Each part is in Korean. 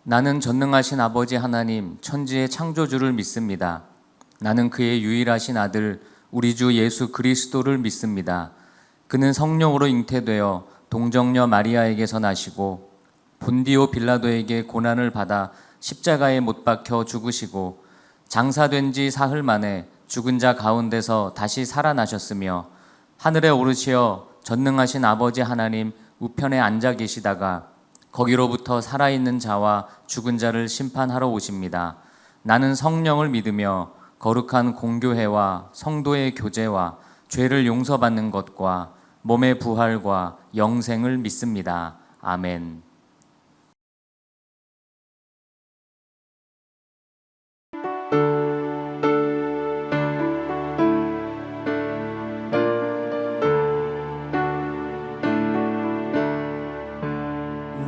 나는 전능하신 아버지 하나님, 천지의 창조주를 믿습니다. 나는 그의 유일하신 아들, 우리 주 예수 그리스도를 믿습니다. 그는 성령으로 잉태되어 동정녀 마리아에게서 나시고 본디오 빌라도에게 고난을 받아 십자가에 못 박혀 죽으시고 장사된 지 사흘 만에 죽은 자 가운데서 다시 살아나셨으며 하늘에 오르시어 전능하신 아버지 하나님 우편에 앉아 계시다가 거기로부터 살아있는 자와 죽은 자를 심판하러 오십니다. 나는 성령을 믿으며 거룩한 공교회와 성도의 교제와 죄를 용서받는 것과 몸의 부활과 영생을 믿습니다. 아멘.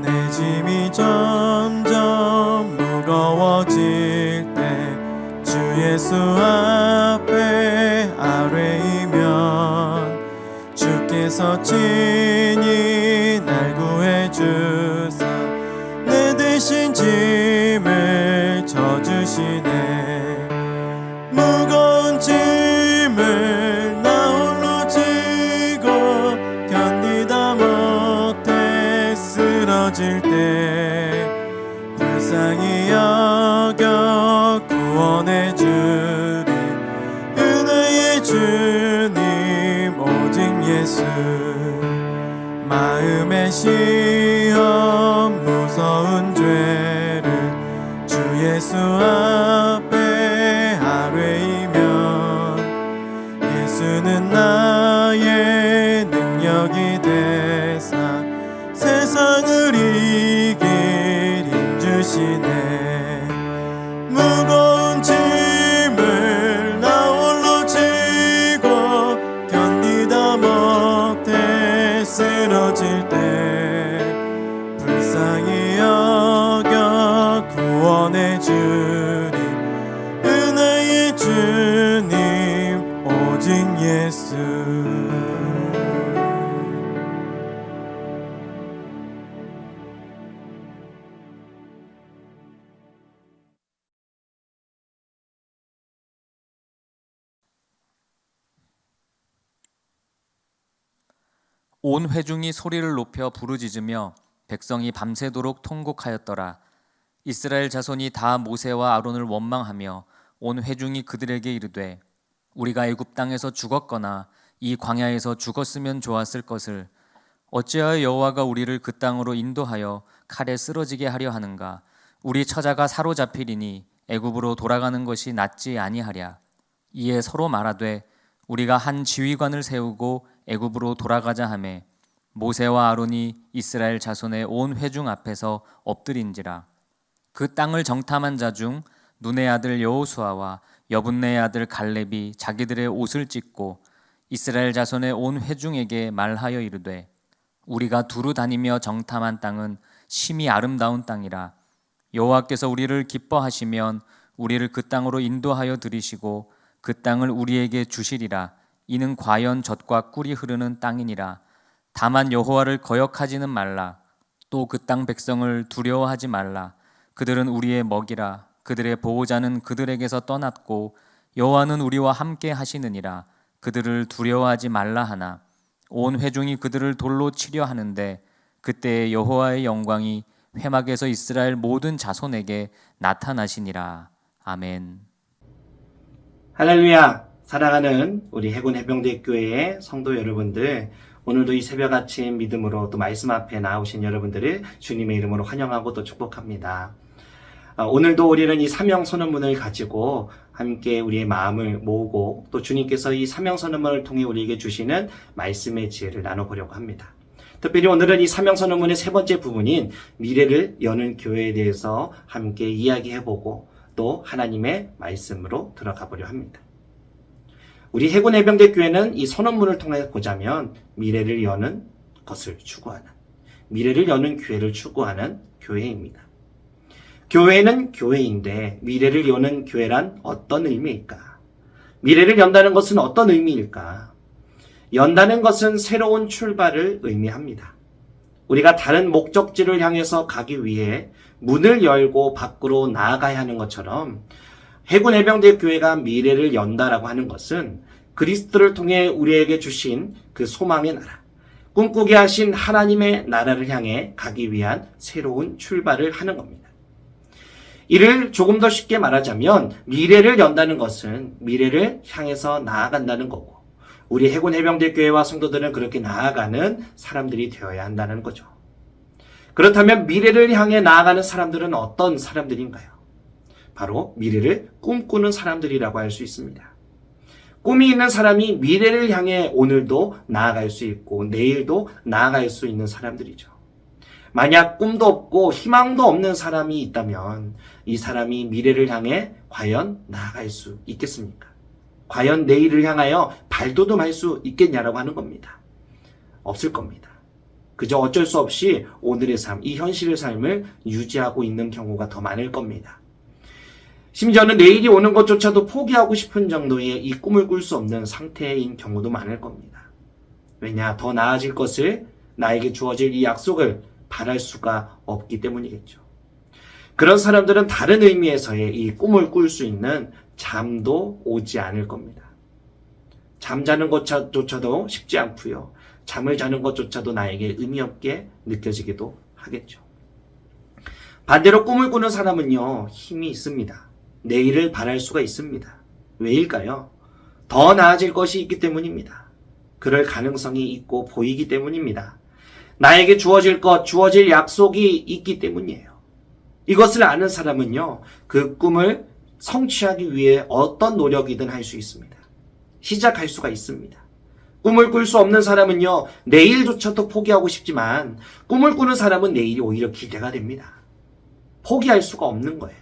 내 짐이 점점 무거워질 때 주 예수 앞에 아뢰이면 주께서 친히 날 구해주사 내 대신 짐을 져주시네. 무거운 짐을 나 홀로 지고 견디다 못해 쓰러질 때 불쌍히 여겨 구원해 주리 은혜의 주님 오직 예수. 마음의 시험 무서운 죄를 주 예수 앞에 아뢰이면 예수는 나의 능력이 되사 세상을 이길 힘 주시네. 무거운 짐을 나 홀로 지고 견디다 못해 쓰러질 때 불쌍히 여겨 구원해 주리 은혜의 주님 오직 예수. 온 회중이 소리를 높여 부르짖으며 백성이 밤새도록 통곡하였더라. 이스라엘 자손이 다 모세와 아론을 원망하며 온 회중이 그들에게 이르되 우리가 애굽 땅에서 죽었거나 이 광야에서 죽었으면 좋았을 것을 어찌하여 여호와가 우리를 그 땅으로 인도하여 칼에 쓰러지게 하려 하는가. 우리 처자가 사로잡히리니 애굽으로 돌아가는 것이 낫지 아니하랴. 이에 서로 말하되 우리가 한 지휘관을 세우고 애굽으로 돌아가자 하매 모세와 아론이 이스라엘 자손의 온 회중 앞에서 엎드린지라. 그 땅을 정탐한 자 중 눈의 아들 여호수아와 여분네의 아들 갈렙이 자기들의 옷을 찢고 이스라엘 자손의 온 회중에게 말하여 이르되 우리가 두루 다니며 정탐한 땅은 심히 아름다운 땅이라. 여호와께서 우리를 기뻐하시면 우리를 그 땅으로 인도하여 들이시고 그 땅을 우리에게 주시리라. 이는 과연 젖과 꿀이 흐르는 땅이니라. 다만 여호와를 거역하지는 말라. 또 그 땅 백성을 두려워하지 말라. 그들은 우리의 먹이라. 그들의 보호자는 그들에게서 떠났고 여호와는 우리와 함께 하시느니라. 그들을 두려워하지 말라 하나 온 회중이 그들을 돌로 치려 하는데 그때에 여호와의 영광이 회막에서 이스라엘 모든 자손에게 나타나시니라. 아멘. 할렐루야. 사랑하는 우리 해군 해병대 교회의 성도 여러분들, 오늘도 이 새벽 아침 믿음으로 또 말씀 앞에 나오신 여러분들을 주님의 이름으로 환영하고 또 축복합니다. 오늘도 우리는 이 사명 선언문을 가지고 함께 우리의 마음을 모으고 또 주님께서 이 사명 선언문을 통해 우리에게 주시는 말씀의 지혜를 나눠보려고 합니다. 특별히 오늘은 이 사명 선언문의 세 번째 부분인 미래를 여는 교회에 대해서 함께 이야기해보고 또 하나님의 말씀으로 들어가 보려 합니다. 우리 해군 해병대 교회는 이 선언문을 통해 보자면 미래를 여는 것을 추구하는, 미래를 여는 교회를 추구하는 교회입니다. 교회는 교회인데 미래를 여는 교회란 어떤 의미일까? 미래를 연다는 것은 어떤 의미일까? 연다는 것은 새로운 출발을 의미합니다. 우리가 다른 목적지를 향해서 가기 위해 문을 열고 밖으로 나아가야 하는 것처럼 해군 해병대 교회가 미래를 연다라고 하는 것은 그리스도를 통해 우리에게 주신 그 소망의 나라, 꿈꾸게 하신 하나님의 나라를 향해 가기 위한 새로운 출발을 하는 겁니다. 이를 조금 더 쉽게 말하자면 미래를 연다는 것은 미래를 향해서 나아간다는 거고, 우리 해군 해병대 교회와 성도들은 그렇게 나아가는 사람들이 되어야 한다는 거죠. 그렇다면 미래를 향해 나아가는 사람들은 어떤 사람들인가요? 바로 미래를 꿈꾸는 사람들이라고 할 수 있습니다. 꿈이 있는 사람이 미래를 향해 오늘도 나아갈 수 있고 내일도 나아갈 수 있는 사람들이죠. 만약 꿈도 없고 희망도 없는 사람이 있다면 이 사람이 미래를 향해 과연 나아갈 수 있겠습니까? 과연 내일을 향하여 발돋움할 수 있겠냐라고 하는 겁니다. 없을 겁니다. 그저 어쩔 수 없이 오늘의 삶, 이 현실의 삶을 유지하고 있는 경우가 더 많을 겁니다. 심지어는 내일이 오는 것조차도 포기하고 싶은 정도의 이 꿈을 꿀 수 없는 상태인 경우도 많을 겁니다. 왜냐? 더 나아질 것을, 나에게 주어질 이 약속을 바랄 수가 없기 때문이겠죠. 그런 사람들은 다른 의미에서의 이 꿈을 꿀 수 있는 잠도 오지 않을 겁니다. 잠자는 것조차도 쉽지 않고요. 잠을 자는 것조차도 나에게 의미 없게 느껴지기도 하겠죠. 반대로 꿈을 꾸는 사람은요, 힘이 있습니다. 내일을 바랄 수가 있습니다. 왜일까요? 더 나아질 것이 있기 때문입니다. 그럴 가능성이 있고 보이기 때문입니다. 나에게 주어질 것, 주어질 약속이 있기 때문이에요. 이것을 아는 사람은요, 그 꿈을 성취하기 위해 어떤 노력이든 할 수 있습니다. 시작할 수가 있습니다. 꿈을 꿀 수 없는 사람은요, 내일조차도 포기하고 싶지만 꿈을 꾸는 사람은 내일이 오히려 기대가 됩니다. 포기할 수가 없는 거예요.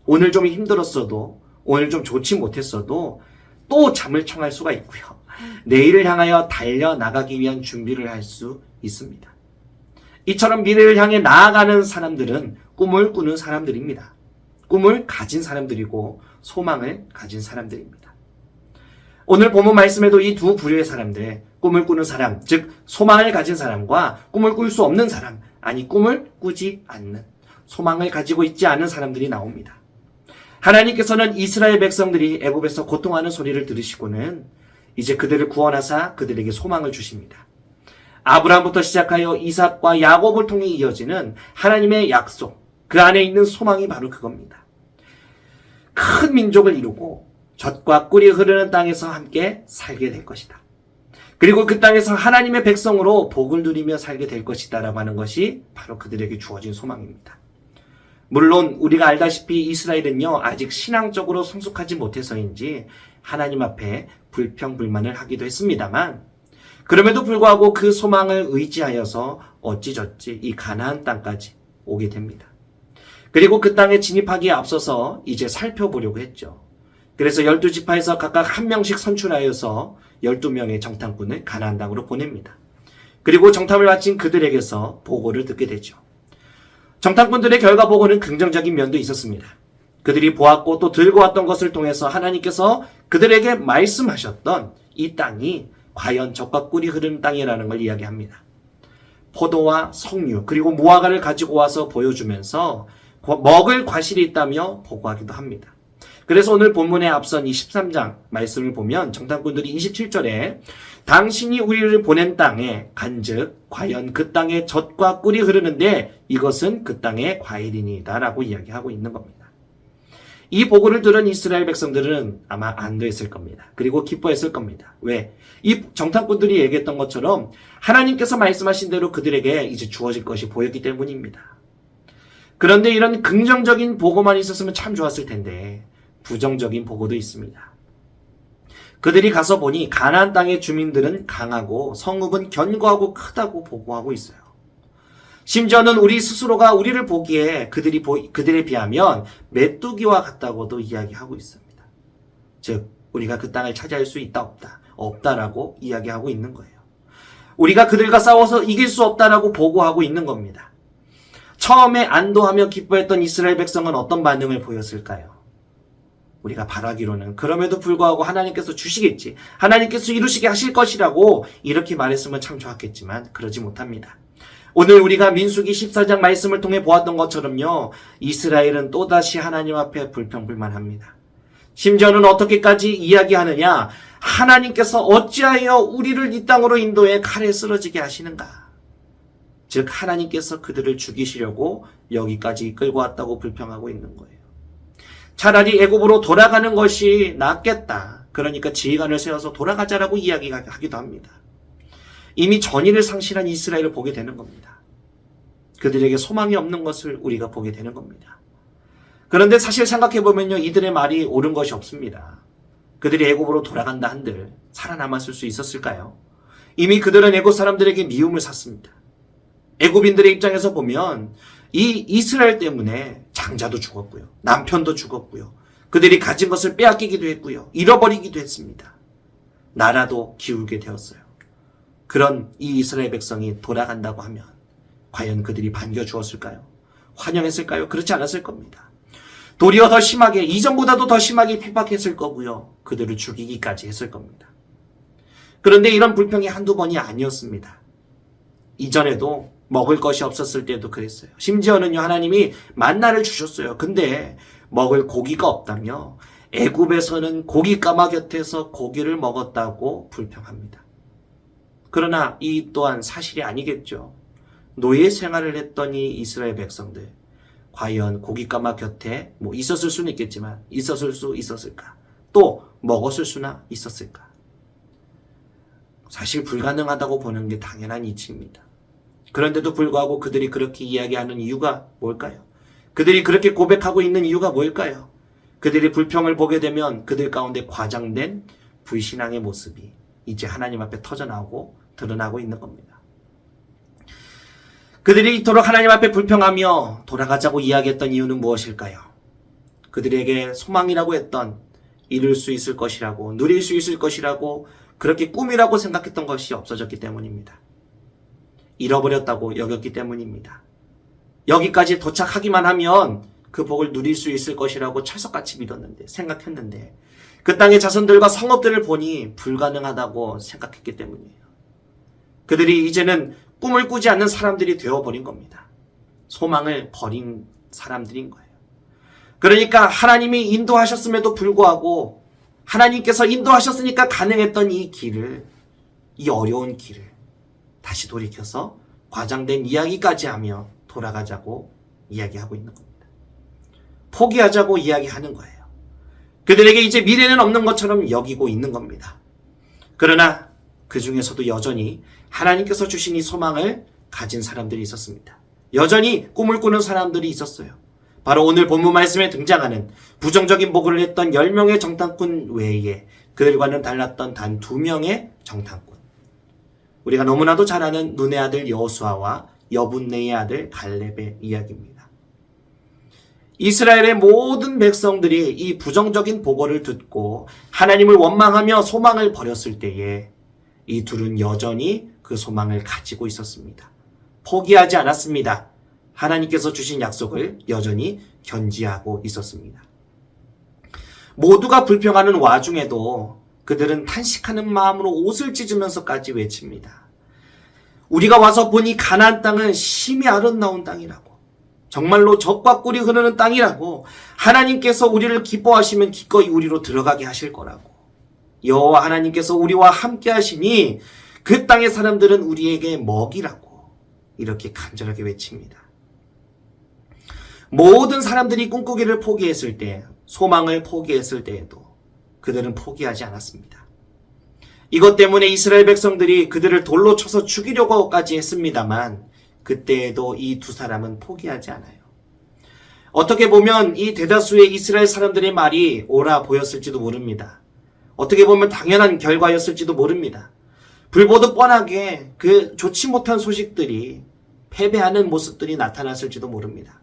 오늘 좀 힘들었어도, 오늘 좀 좋지 못했어도 또 잠을 청할 수가 있고요. 내일을 향하여 달려나가기 위한 준비를 할 수 있습니다. 이처럼 미래를 향해 나아가는 사람들은 꿈을 꾸는 사람들입니다. 꿈을 가진 사람들이고 소망을 가진 사람들입니다. 오늘 본문 말씀에도 이 두 부류의 사람들, 꿈을 꾸는 사람, 즉 소망을 가진 사람과 꿈을 꿀 수 없는 사람, 아니 꿈을 꾸지 않는, 소망을 가지고 있지 않은 사람들이 나옵니다. 하나님께서는 이스라엘 백성들이 애굽에서 고통하는 소리를 들으시고는 이제 그들을 구원하사 그들에게 소망을 주십니다. 아브라함부터 시작하여 이삭과 야곱을 통해 이어지는 하나님의 약속, 그 안에 있는 소망이 바로 그겁니다. 큰 민족을 이루고 젖과 꿀이 흐르는 땅에서 함께 살게 될 것이다. 그리고 그 땅에서 하나님의 백성으로 복을 누리며 살게 될 것이다 라고 하는 것이 바로 그들에게 주어진 소망입니다. 물론 우리가 알다시피 이스라엘은요, 아직 신앙적으로 성숙하지 못해서인지 하나님 앞에 불평불만을 하기도 했습니다만, 그럼에도 불구하고 그 소망을 의지하여서 어찌저찌 이 가나안 땅까지 오게 됩니다. 그리고 그 땅에 진입하기에 앞서서 이제 살펴보려고 했죠. 그래서 12지파에서 각각 한 명씩 선출하여서 12명의 정탐꾼을 가나안 땅으로 보냅니다. 그리고 정탐을 마친 그들에게서 보고를 듣게 되죠. 정탐꾼들의 결과 보고는 긍정적인 면도 있었습니다. 그들이 보았고 또 들고 왔던 것을 통해서 하나님께서 그들에게 말씀하셨던 이 땅이 과연 젖과 꿀이 흐르는 땅이라는 걸 이야기합니다. 포도와 석류 그리고 무화과를 가지고 와서 보여주면서 먹을 과실이 있다며 보고하기도 합니다. 그래서 오늘 본문에 앞선 이 13장 말씀을 보면 정탐꾼들이 27절에 당신이 우리를 보낸 땅에 간즉 과연 그 땅에 젖과 꿀이 흐르는데 이것은 그 땅의 과일이니이다 라고 이야기하고 있는 겁니다. 이 보고를 들은 이스라엘 백성들은 아마 안도했을 겁니다. 그리고 기뻐했을 겁니다. 왜? 이 정탐꾼들이 얘기했던 것처럼 하나님께서 말씀하신 대로 그들에게 이제 주어질 것이 보였기 때문입니다. 그런데 이런 긍정적인 보고만 있었으면 참 좋았을 텐데 부정적인 보고도 있습니다. 그들이 가서 보니 가나안 땅의 주민들은 강하고 성읍은 견고하고 크다고 보고하고 있어요. 심지어는 우리 스스로가 우리를 보기에 그들에 비하면 메뚜기와 같다고도 이야기하고 있습니다. 즉 우리가 그 땅을 차지할 수 있다 없다라고 이야기하고 있는 거예요. 우리가 그들과 싸워서 이길 수 없다라고 보고하고 있는 겁니다. 처음에 안도하며 기뻐했던 이스라엘 백성은 어떤 반응을 보였을까요? 우리가 바라기로는 그럼에도 불구하고 하나님께서 주시겠지, 하나님께서 이루시게 하실 것이라고 이렇게 말했으면 참 좋았겠지만 그러지 못합니다. 오늘 우리가 민수기 14장 말씀을 통해 보았던 것처럼요, 이스라엘은 또다시 하나님 앞에 불평불만합니다. 심지어는 어떻게까지 이야기하느냐, 하나님께서 어찌하여 우리를 이 땅으로 인도해 칼에 쓰러지게 하시는가. 즉 하나님께서 그들을 죽이시려고 여기까지 이끌고 왔다고 불평하고 있는 거예요. 차라리 애굽으로 돌아가는 것이 낫겠다. 그러니까 지휘관을 세워서 돌아가자라고 이야기하기도 합니다. 이미 전의를 상실한 이스라엘을 보게 되는 겁니다. 그들에게 소망이 없는 것을 우리가 보게 되는 겁니다. 그런데 사실 생각해보면요, 이들의 말이 옳은 것이 없습니다. 그들이 애굽으로 돌아간다 한들 살아남았을 수 있었을까요? 이미 그들은 애굽 사람들에게 미움을 샀습니다. 애굽인들의 입장에서 보면 이 이스라엘 때문에 장자도 죽었고요, 남편도 죽었고요, 그들이 가진 것을 빼앗기기도 했고요, 잃어버리기도 했습니다. 나라도 기울게 되었어요. 그런 이 이스라엘 백성이 돌아간다고 하면 과연 그들이 반겨주었을까요? 환영했을까요? 그렇지 않았을 겁니다. 도리어 더 심하게, 이전보다도 더 심하게 핍박했을 거고요, 그들을 죽이기까지 했을 겁니다. 그런데 이런 불평이 한두 번이 아니었습니다. 이전에도 먹을 것이 없었을 때도 그랬어요. 심지어는요, 하나님이 만나를 주셨어요. 근데 먹을 고기가 없다며 애굽에서는 고깃가마 곁에서 고기를 먹었다고 불평합니다. 그러나 이 또한 사실이 아니겠죠. 노예 생활을 했던 이 이스라엘 백성들, 과연 고깃가마 곁에 있었을 수는 있겠지만 있었을 수 있었을까? 또 먹었을 수나 있었을까? 사실 불가능하다고 보는 게 당연한 이치입니다. 그런데도 불구하고 그들이 그렇게 이야기하는 이유가 뭘까요? 그들이 그렇게 고백하고 있는 이유가 뭘까요? 그들이 불평을 보게 되면 그들 가운데 과장된 불신앙의 모습이 이제 하나님 앞에 터져나오고 드러나고 있는 겁니다. 그들이 이토록 하나님 앞에 불평하며 돌아가자고 이야기했던 이유는 무엇일까요? 그들에게 소망이라고 했던, 이룰 수 있을 것이라고, 누릴 수 있을 것이라고, 그렇게 꿈이라고 생각했던 것이 없어졌기 때문입니다. 잃어버렸다고 여겼기 때문입니다. 여기까지 도착하기만 하면 그 복을 누릴 수 있을 것이라고 철석같이 믿었는데, 생각했는데, 그 땅의 자손들과 성읍들을 보니 불가능하다고 생각했기 때문이에요. 그들이 이제는 꿈을 꾸지 않는 사람들이 되어버린 겁니다. 소망을 버린 사람들인 거예요. 그러니까 하나님이 인도하셨음에도 불구하고, 하나님께서 인도하셨으니까 가능했던 이 길을, 이 어려운 길을 다시 돌이켜서 과장된 이야기까지 하며 돌아가자고 이야기하고 있는 겁니다. 포기하자고 이야기하는 거예요. 그들에게 이제 미래는 없는 것처럼 여기고 있는 겁니다. 그러나 그 중에서도 여전히 하나님께서 주신 이 소망을 가진 사람들이 있었습니다. 여전히 꿈을 꾸는 사람들이 있었어요. 바로 오늘 본문 말씀에 등장하는 부정적인 보고를 했던 10명의 정탐꾼 외에 그들과는 달랐던 단 2명의 정탐꾼. 우리가 너무나도 잘 아는 눈의 아들 여호수아와 여분네의 아들 갈렙의 이야기입니다. 이스라엘의 모든 백성들이 이 부정적인 보고를 듣고 하나님을 원망하며 소망을 버렸을 때에 이 둘은 여전히 그 소망을 가지고 있었습니다. 포기하지 않았습니다. 하나님께서 주신 약속을 여전히 견지하고 있었습니다. 모두가 불평하는 와중에도 그들은 탄식하는 마음으로 옷을 찢으면서까지 외칩니다. 우리가 와서 보니 가나안 땅은 심히 아름다운 땅이라고, 정말로 젖과 꿀이 흐르는 땅이라고, 하나님께서 우리를 기뻐하시면 기꺼이 우리로 들어가게 하실 거라고, 여호와 하나님께서 우리와 함께 하시니 그 땅의 사람들은 우리에게 먹이라고, 이렇게 간절하게 외칩니다. 모든 사람들이 꿈꾸기를 포기했을 때, 소망을 포기했을 때에도 그들은 포기하지 않았습니다. 이것 때문에 이스라엘 백성들이 그들을 돌로 쳐서 죽이려고까지 했습니다만 그때에도 이 두 사람은 포기하지 않아요. 어떻게 보면 이 대다수의 이스라엘 사람들의 말이 옳아 보였을지도 모릅니다. 어떻게 보면 당연한 결과였을지도 모릅니다. 불보듯 뻔하게 그 좋지 못한 소식들이, 패배하는 모습들이 나타났을지도 모릅니다.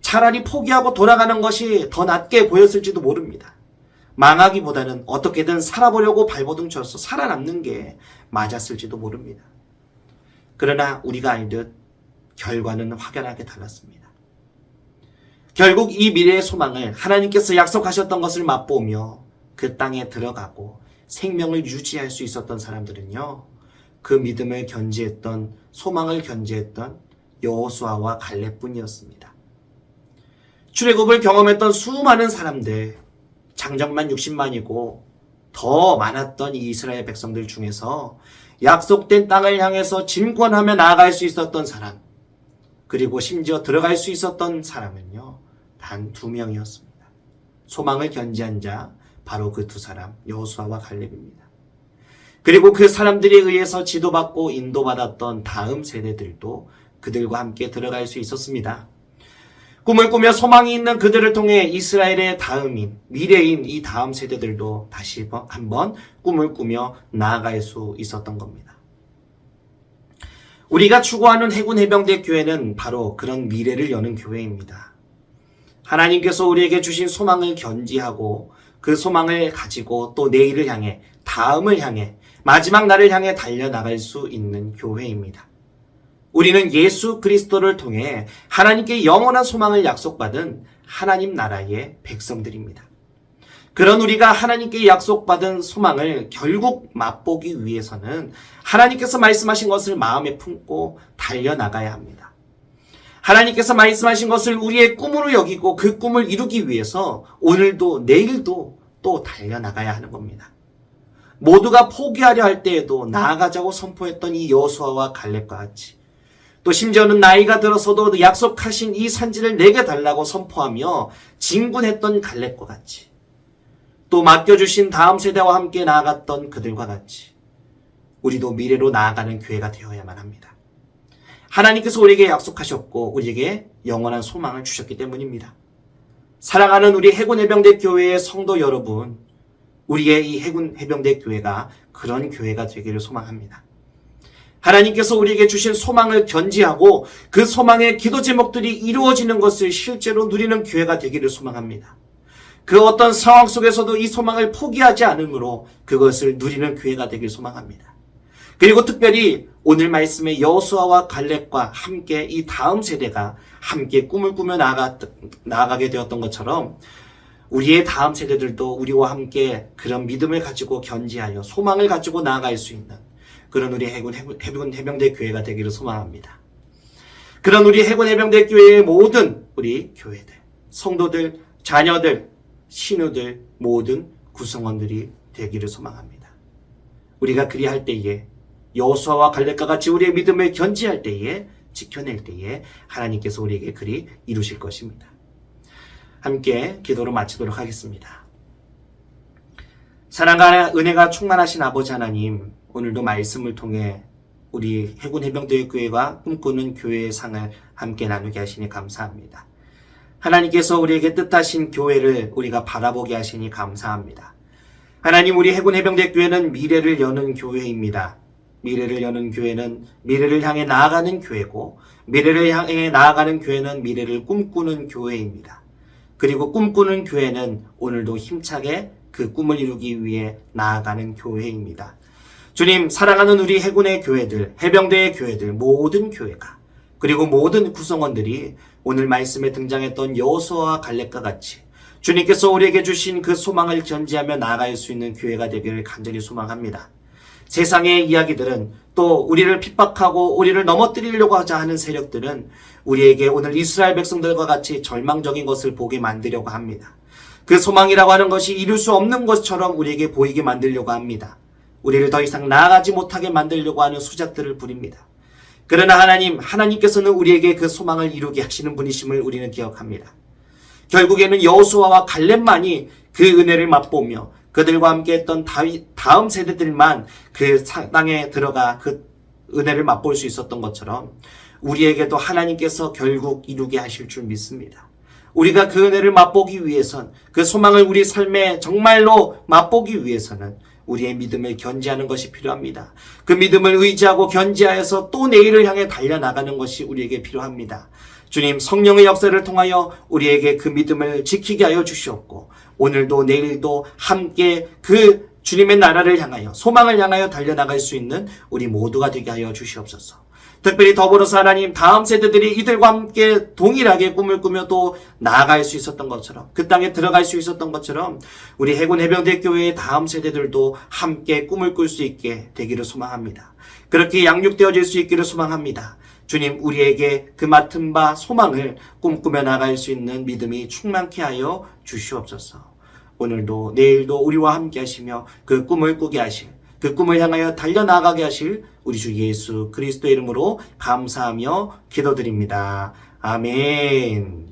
차라리 포기하고 돌아가는 것이 더 낫게 보였을지도 모릅니다. 망하기보다는 어떻게든 살아보려고 발버둥 쳐서 살아남는 게 맞았을지도 모릅니다. 그러나 우리가 알듯 결과는 확연하게 달랐습니다. 결국 이 미래의 소망을 하나님께서 약속하셨던 것을 맛보며 그 땅에 들어가고 생명을 유지할 수 있었던 사람들은요, 그 믿음을 견지했던, 소망을 견지했던 여호수아와 갈렙뿐이었습니다. 출애굽을 경험했던 수많은 사람들, 장정만 60만이고 더 많았던 이 이스라엘 백성들 중에서 약속된 땅을 향해서 진권하며 나아갈 수 있었던 사람, 그리고 심지어 들어갈 수 있었던 사람은요, 단 2명이었습니다. 소망을 견지한 자, 바로 그 2사람, 여호수아와 갈렙입니다. 그리고 그 사람들에 의해서 지도받고 인도받았던 다음 세대들도 그들과 함께 들어갈 수 있었습니다. 꿈을 꾸며 소망이 있는 그들을 통해 이스라엘의 다음인, 미래인 이 다음 세대들도 다시 한번 꿈을 꾸며 나아갈 수 있었던 겁니다. 우리가 추구하는 해군 해병대 교회는 바로 그런 미래를 여는 교회입니다. 하나님께서 우리에게 주신 소망을 견지하고 그 소망을 가지고 또 내일을 향해, 다음을 향해, 마지막 날을 향해 달려나갈 수 있는 교회입니다. 우리는 예수 그리스도를 통해 하나님께 영원한 소망을 약속받은 하나님 나라의 백성들입니다. 그런 우리가 하나님께 약속받은 소망을 결국 맛보기 위해서는 하나님께서 말씀하신 것을 마음에 품고 달려나가야 합니다. 하나님께서 말씀하신 것을 우리의 꿈으로 여기고 그 꿈을 이루기 위해서 오늘도 내일도 또 달려나가야 하는 겁니다. 모두가 포기하려 할 때에도 나아가자고 선포했던 이 여호수아와 갈렙과 같이, 또 심지어는 나이가 들어서도 약속하신 이 산지를 내게 달라고 선포하며 진군했던 갈렙과 같이, 또 맡겨주신 다음 세대와 함께 나아갔던 그들과 같이 우리도 미래로 나아가는 교회가 되어야만 합니다. 하나님께서 우리에게 약속하셨고 우리에게 영원한 소망을 주셨기 때문입니다. 사랑하는 우리 해군 해병대 교회의 성도 여러분, 우리의 이 해군 해병대 교회가 그런 교회가 되기를 소망합니다. 하나님께서 우리에게 주신 소망을 견지하고 그 소망의 기도 제목들이 이루어지는 것을 실제로 누리는 교회가 되기를 소망합니다. 그 어떤 상황 속에서도 이 소망을 포기하지 않으므로 그것을 누리는 교회가 되기를 소망합니다. 그리고 특별히 오늘 말씀의 여호수아와 갈렙과 함께 이 다음 세대가 함께 꿈을 꾸며 나아가게 되었던 것처럼 우리의 다음 세대들도 우리와 함께 그런 믿음을 가지고 견지하여 소망을 가지고 나아갈 수 있는 그런 우리 해군 해병대 교회가 되기를 소망합니다. 그런 우리 해군 해병대 교회의 모든 우리 교회들, 성도들, 자녀들, 신우들, 모든 구성원들이 되기를 소망합니다. 우리가 그리할 때에, 여호수아와 갈렙과 같이 우리의 믿음을 견지할 때에, 지켜낼 때에 하나님께서 우리에게 그리 이루실 것입니다. 함께 기도로 마치도록 하겠습니다. 사랑과 은혜가 충만하신 아버지 하나님, 오늘도 말씀을 통해 우리 해군 해병대 교회가 꿈꾸는 교회의 상을 함께 나누게 하시니 감사합니다. 하나님께서 우리에게 뜻하신 교회를 우리가 바라보게 하시니 감사합니다. 하나님, 우리 해군 해병대 교회는 미래를 여는 교회입니다. 미래를 여는 교회는 미래를 향해 나아가는 교회고, 미래를 향해 나아가는 교회는 미래를 꿈꾸는 교회입니다. 그리고 꿈꾸는 교회는 오늘도 힘차게 그 꿈을 이루기 위해 나아가는 교회입니다. 주님, 사랑하는 우리 해군의 교회들, 해병대의 교회들, 모든 교회가, 그리고 모든 구성원들이 오늘 말씀에 등장했던 여호수아와 갈렙과 같이 주님께서 우리에게 주신 그 소망을 견지하며 나아갈 수 있는 교회가 되기를 간절히 소망합니다. 세상의 이야기들은, 또 우리를 핍박하고 우리를 넘어뜨리려고 하는 세력들은 우리에게 오늘 이스라엘 백성들과 같이 절망적인 것을 보게 만들려고 합니다. 그 소망이라고 하는 것이 이룰 수 없는 것처럼 우리에게 보이게 만들려고 합니다. 우리를 더 이상 나아가지 못하게 만들려고 하는 수작들을 부립니다. 그러나 하나님께서는 우리에게 그 소망을 이루게 하시는 분이심을 우리는 기억합니다. 결국에는 여호수아와 갈렙만이 그 은혜를 맛보며 그들과 함께 했던 다음 세대들만 그 땅에 들어가 그 은혜를 맛볼 수 있었던 것처럼 우리에게도 하나님께서 결국 이루게 하실 줄 믿습니다. 우리가 그 은혜를 맛보기 위해선, 그 소망을 우리 삶에 정말로 맛보기 위해서는 우리의 믿음을 견지하는 것이 필요합니다. 그 믿음을 의지하고 견지하여서 또 내일을 향해 달려나가는 것이 우리에게 필요합니다. 주님, 성령의 역사를 통하여 우리에게 그 믿음을 지키게 하여 주시옵고, 오늘도 내일도 함께 그 주님의 나라를 향하여, 소망을 향하여 달려나갈 수 있는 우리 모두가 되게 하여 주시옵소서. 특별히 더불어서 하나님 다음 세대들이 이들과 함께 동일하게 꿈을 꾸며 또 나아갈 수 있었던 것처럼 그 땅에 들어갈 수 있었던 것처럼 우리 해군 해병대 교회의 다음 세대들도 함께 꿈을 꿀 수 있게 되기를 소망합니다. 그렇게 양육되어질 수 있기를 소망합니다. 주님, 우리에게 그 맡은 바 소망을 꿈꾸며 나갈 수 있는 믿음이 충만케 하여 주시옵소서. 오늘도 내일도 우리와 함께 하시며 그 꿈을 꾸게 하실, 그 꿈을 향하여 달려나가게 하실 우리 주 예수 그리스도의 이름으로 감사하며 기도드립니다. 아멘.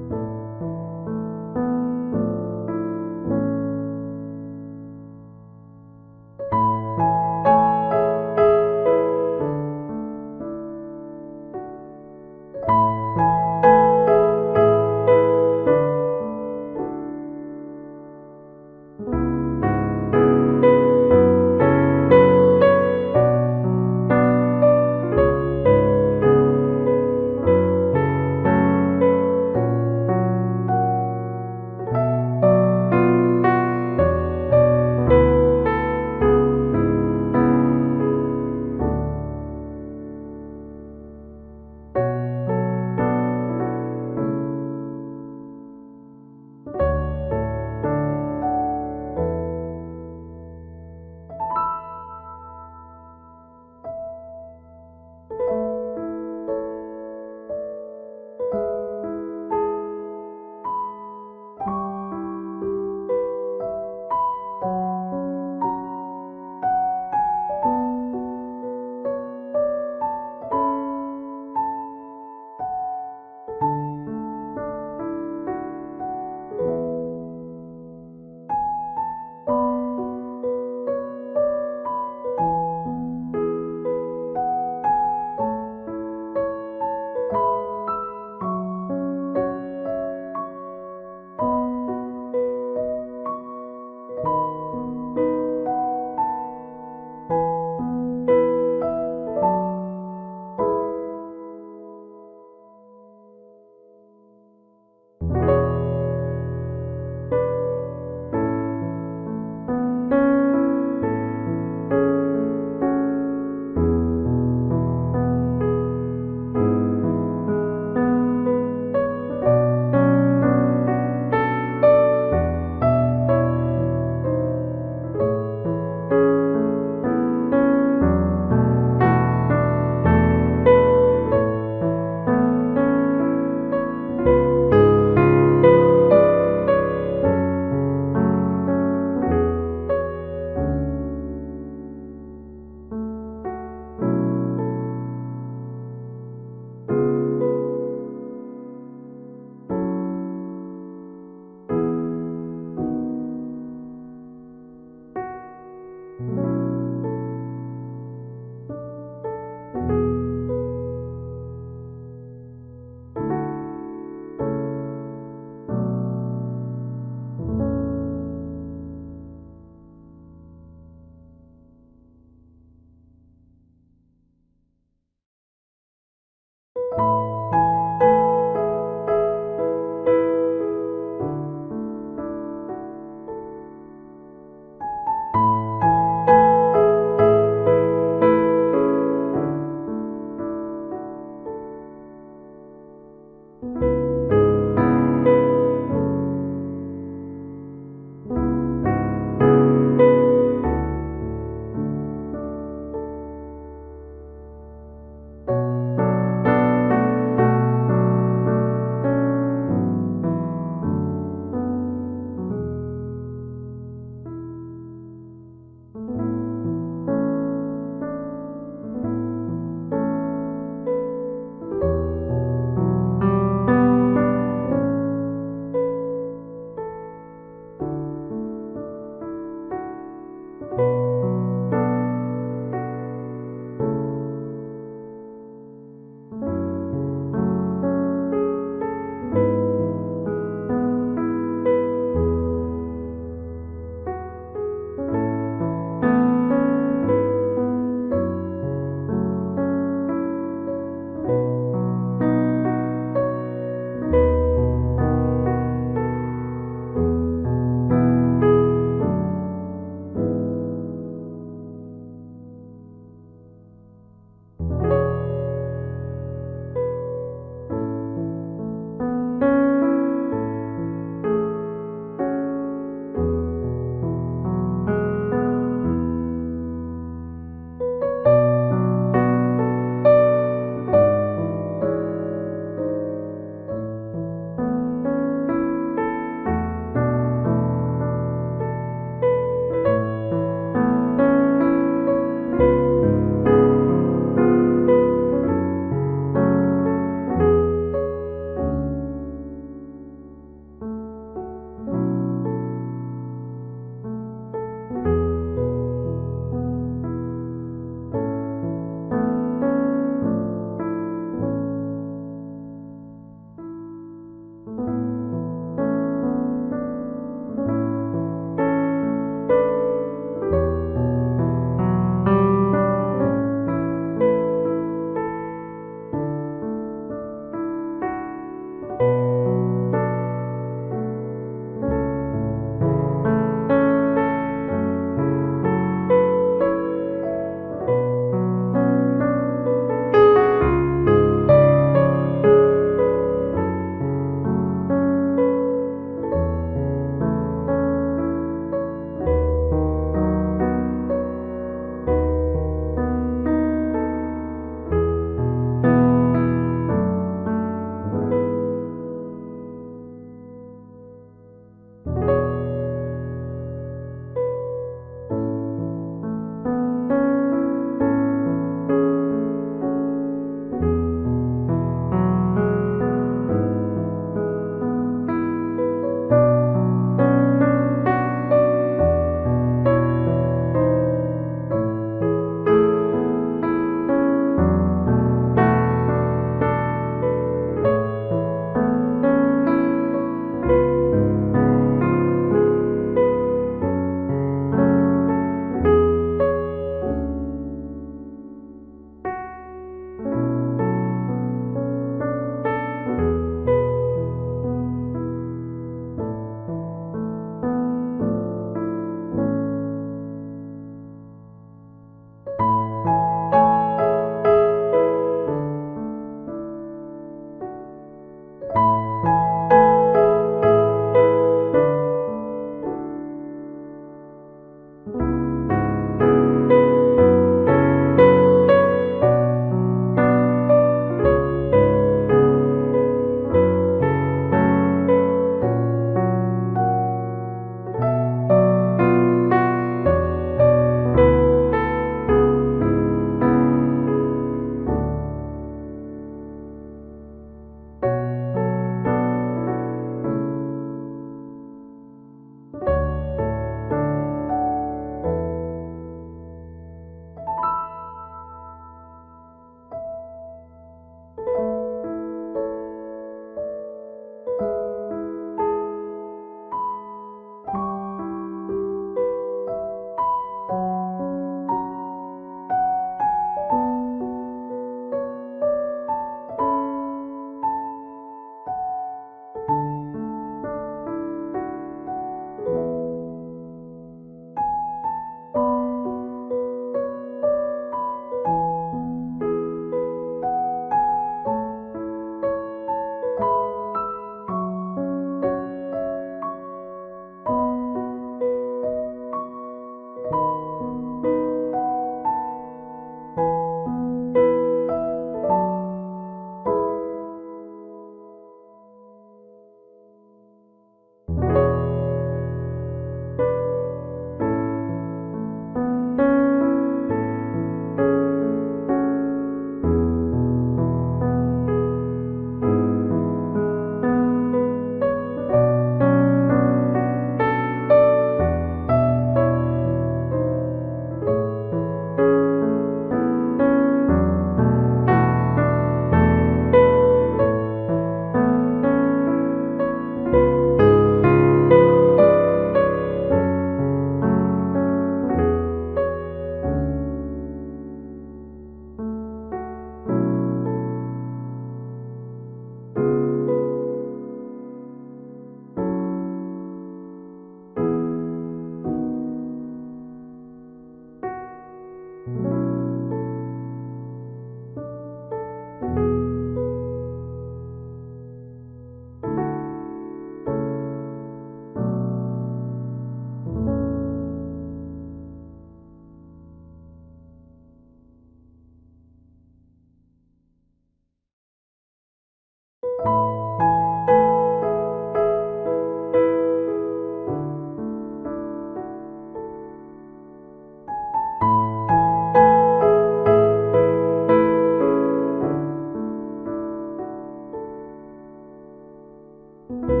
주